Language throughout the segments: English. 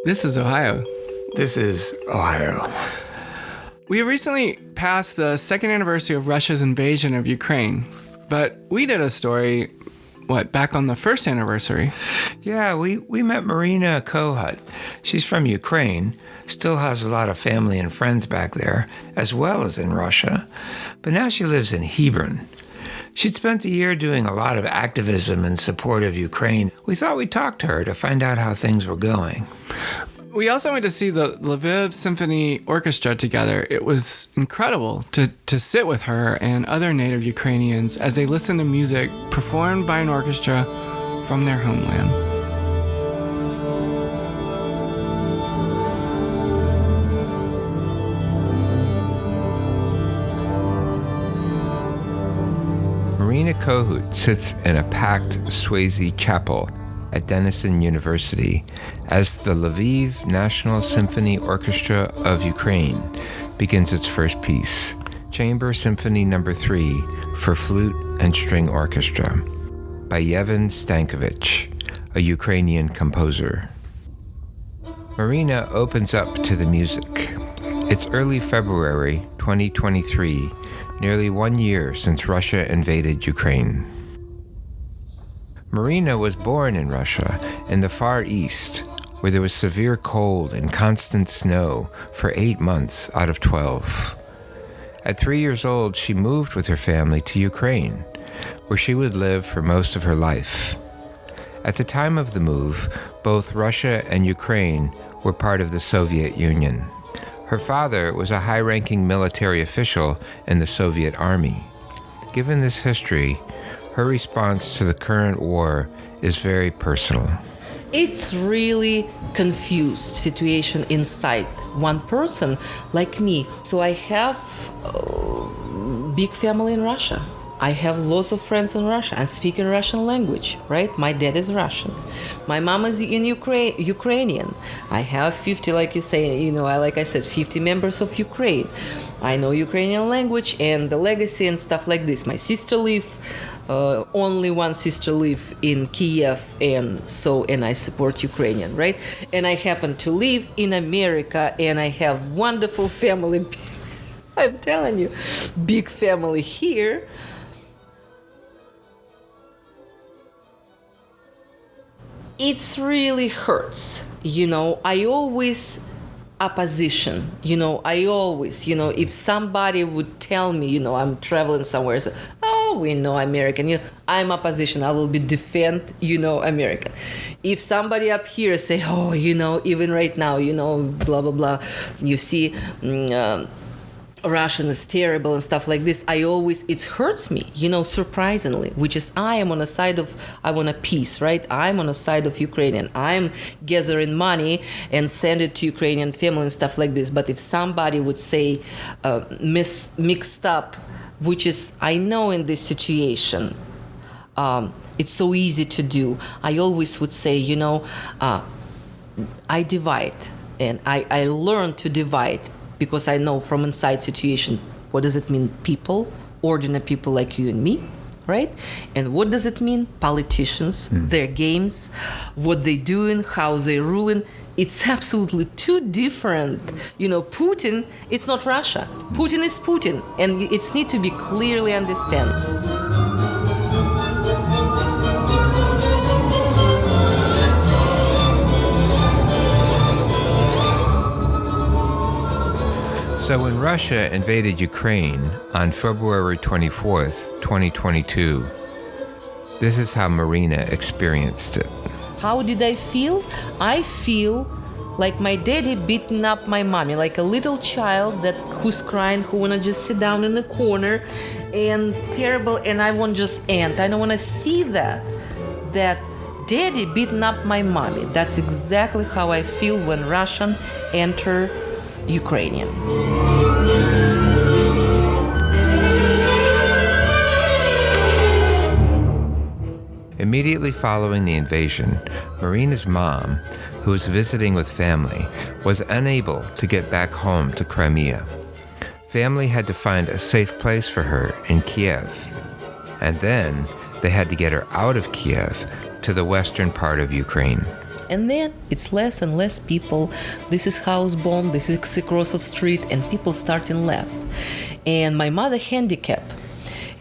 This is Ohio. This is Ohio. We have recently passed the second anniversary of Russia's invasion of Ukraine, but we did a story, back on the first anniversary? Yeah, we met Maryna Kohut. She's from Ukraine, still has a lot of family and friends back there, as well as in Russia, but now she lives in Hebron. She'd spent the year doing a lot of activism in support of Ukraine. We thought we'd talk to her to find out how things were going. We also went to see the Lviv Symphony Orchestra together. It was incredible to sit with her and other native Ukrainians as they listened to music performed by an orchestra from their homeland. Maryna Kohut sits in a packed Swayze chapel at Denison University as the Lviv National Symphony Orchestra of Ukraine begins its first piece, Chamber Symphony No. 3 for Flute and String Orchestra, by Yevhen Stankovich, a Ukrainian composer. Maryna opens up to the music. It's early February 2023, nearly 1 year since Russia invaded Ukraine. Maryna was born in Russia, in the Far East, where there was severe cold and constant snow for 8 months out of 12. At 3 years old, she moved with her family to Ukraine, where she would live for most of her life. At the time of the move, both Russia and Ukraine were part of the Soviet Union. Her father was a high-ranking military official in the Soviet Army. Given this history, her response to the current war is very personal. It's really confused situation inside one person like me. So I have a big family in Russia. I have lots of friends in Russia. I speak in Russian language, right? My dad is Russian. My mom is in Ukrainian. I have 50, like you say, like I said, 50 members of Ukraine. I know Ukrainian language and the legacy and stuff like this. My sister lives. Only one sister lives in Kiev, and I support Ukrainian, right? And I happen to live in America, and I have wonderful family. I'm telling you, big family here. It really hurts, I always opposition, I always, if somebody would tell me, I'm traveling somewhere, say, oh, we know American, I'm opposition, I will be defend, American. If somebody up here say, oh, even right now, blah, blah, blah, you see, Russian is terrible and stuff like this, it hurts me, surprisingly, which is I want a peace, right? I'm on the side of Ukrainian. I'm gathering money and send it to Ukrainian family and stuff like this. But if somebody would say mixed up, which is, I know in this situation, it's so easy to do. I always would say, I divide, and I learn to divide, because I know from inside situation, what does it mean people, ordinary people like you and me, right? And what does it mean politicians, their games, what they doing, how they ruling. It's absolutely two different. Putin, it's not Russia. Putin is Putin, and it's need to be clearly understand. So when Russia invaded Ukraine on February 24th, 2022, this is how Maryna experienced it. How did I feel? I feel like my daddy beating up my mommy, like a little child who's crying, who wanna just sit down in the corner, and terrible, and I want just end. I don't wanna see that daddy beating up my mommy. That's exactly how I feel when Russian enter Ukrainian. Immediately following the invasion, Maryna's mom, who was visiting with family, was unable to get back home to Crimea. Family had to find a safe place for her in Kiev, and then they had to get her out of Kiev to the western part of Ukraine. And then it's less and less people. This is house bomb, this is across the street, and people starting left. And my mother handicapped.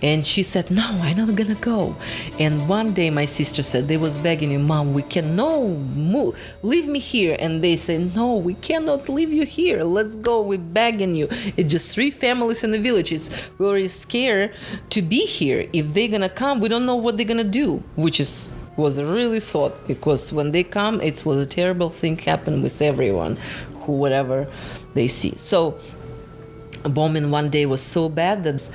And she said, no, I'm not gonna go. And one day my sister said, they was begging you, Mom, we can no move, leave me here. And they said, no, we cannot leave you here. Let's go, we're begging you. It's just 3 families in the village. We're already scared to be here. If they're gonna come, we don't know what they're gonna do, which was a really thought, because when they come, it was a terrible thing happen with everyone, who whatever they see. So bombing one day was so bad that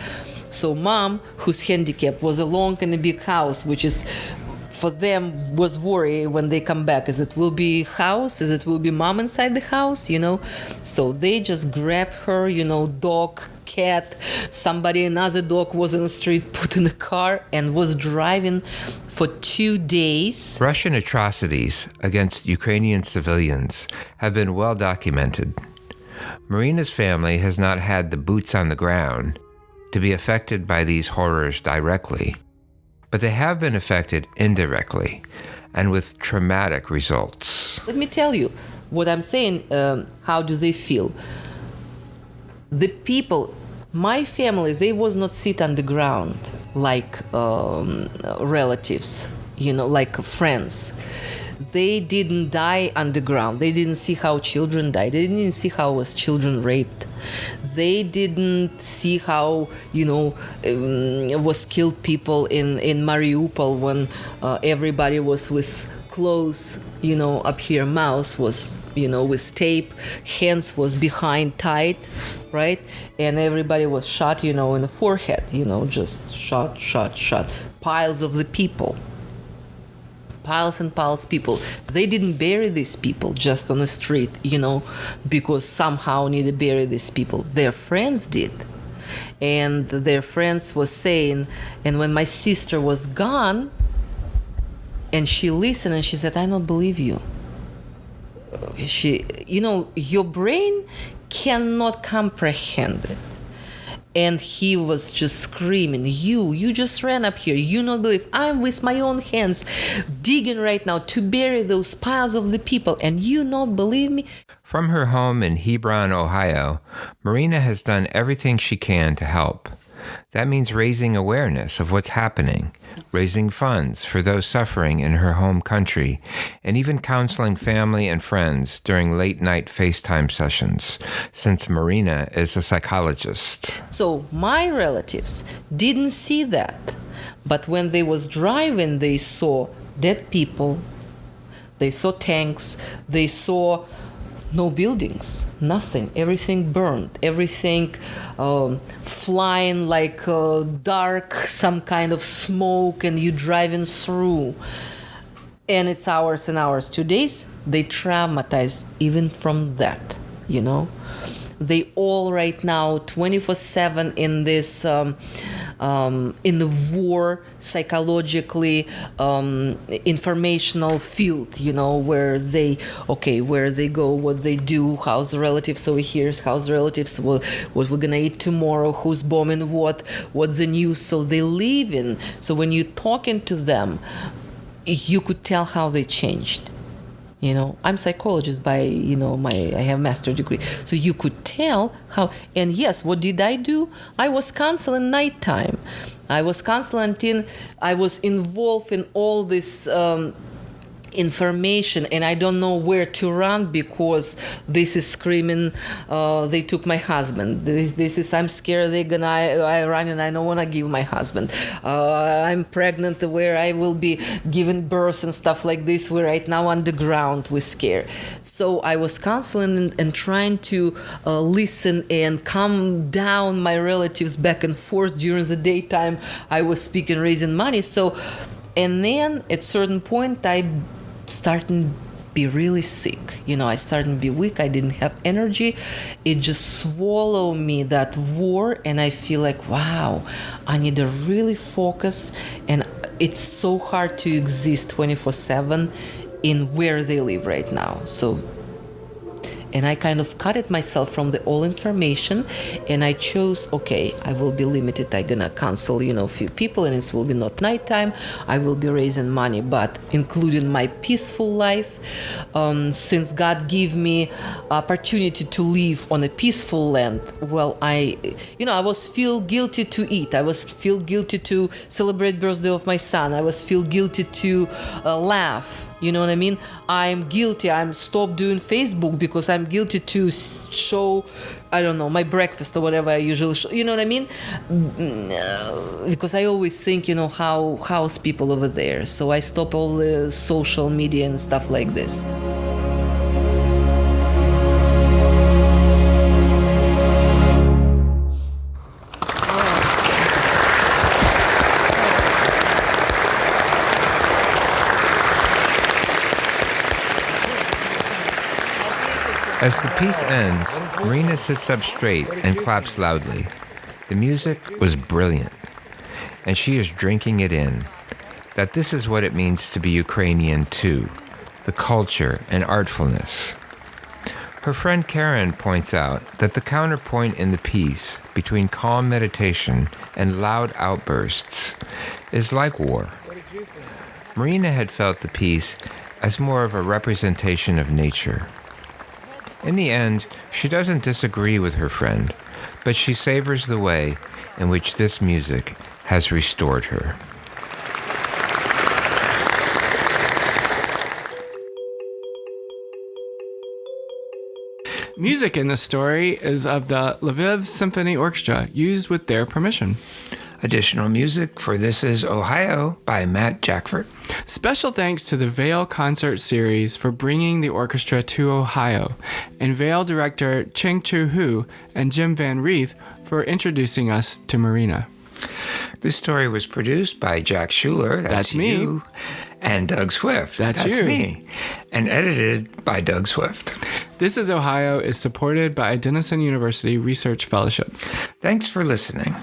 so Mom, who's handicapped, was alone in a big house, which is for them was worry when they come back. Is it will be house? Is it will be Mom inside the house? So they just grabbed her, dog, cat, another dog was in the street, put in the car, and was driving for 2 days. Russian atrocities against Ukrainian civilians have been well documented. Maryna's family has not had the boots on the ground to be affected by these horrors directly, but they have been affected indirectly and with traumatic results. Let me tell you what I'm saying. How do they feel? The people, my family, they was not sit on the ground like relatives, like friends. They didn't die underground. They didn't see how children died. They didn't see how was children raped. They didn't see how, was killed people in Mariupol when everybody was with clothes, up here, mouth was, with tape, hands was behind tight, right? And everybody was shot, in the forehead, just shot. Piles of the people. Piles and piles of people. They didn't bury these people just on the street, because somehow need to bury these people. Their friends did. And their friends was saying, and when my sister was gone, and she listened and she said, I don't believe you. Your brain cannot comprehend it. And he was just screaming, you just ran up here. You not believe. I'm with my own hands digging right now to bury those piles of the people. And you not believe me? From her home in Hebron, Ohio, Maryna has done everything she can to help. That means raising awareness of what's happening, raising funds for those suffering in her home country, and even counseling family and friends during late-night FaceTime sessions, since Maryna is a psychologist. So my relatives didn't see that, but when they was driving, they saw dead people, they saw tanks, they saw no buildings, nothing, everything burned, everything flying like dark, some kind of smoke, and you driving through. And it's hours and hours, 2 days, they traumatized even from that, They all right now 24/7 in this in the war psychologically informational field, where they go, what they do, how's the relatives over here, how's the relatives, what we're gonna eat tomorrow, who's bombing what's the news. So they live in. So when you're talking to them, you could tell how they changed. I'm psychologist by, I have master degree. So you could tell how, and yes, what did I do? I was counseling nighttime. I was counseling, I was involved in all this information, and I don't know where to run because this is screaming, they took my husband. This is, I'm scared I run and I don't want to give my husband. I'm pregnant where I will be giving birth and stuff like this. We're right now on the ground, we're scared. So I was counseling and trying to listen and calm down my relatives back and forth during the daytime. I was speaking, raising money. So, and then at certain point, I started to be really sick. I started to be weak. I didn't have energy. It just swallowed me, that war. And I feel like, wow, I need to really focus. And it's so hard to exist 24/7 in where they live right now. So, And I kind of cut it myself from the all information, and I chose, okay, I will be limited. I'm gonna cancel, a few people, and it will be not nighttime. I will be raising money, but including my peaceful life. Since God gave me opportunity to live on a peaceful land, well, I was feel guilty to eat. I was feel guilty to celebrate birthday of my son. I was feel guilty to laugh. You know what I mean? I'm guilty. I'm stopped doing Facebook because I'm guilty to show, I don't know, my breakfast or whatever I usually show. You know what I mean? Because I always think, how's people over there? So I stop all the social media and stuff like this. As the piece ends, Maryna sits up straight and claps loudly. The music was brilliant, and she is drinking it in, that this is what it means to be Ukrainian too, the culture and artfulness. Her friend Karen points out that the counterpoint in the piece between calm meditation and loud outbursts is like war. Maryna had felt the piece as more of a representation of nature. In the end, she doesn't disagree with her friend, but she savors the way in which this music has restored her. Music in this story is of the Lviv Symphony Orchestra, used with their permission. Additional music for This Is Ohio by Matt Jackford. Special thanks to the Vail Concert Series for bringing the orchestra to Ohio, and Vail director Cheng-Chu Hu and Jim Van Reeth for introducing us to Maryna. This story was produced by Jack Schuler, that's me, you, and Doug Swift, that's you, me, and edited by Doug Swift. This Is Ohio is supported by a Denison University Research Fellowship. Thanks for listening.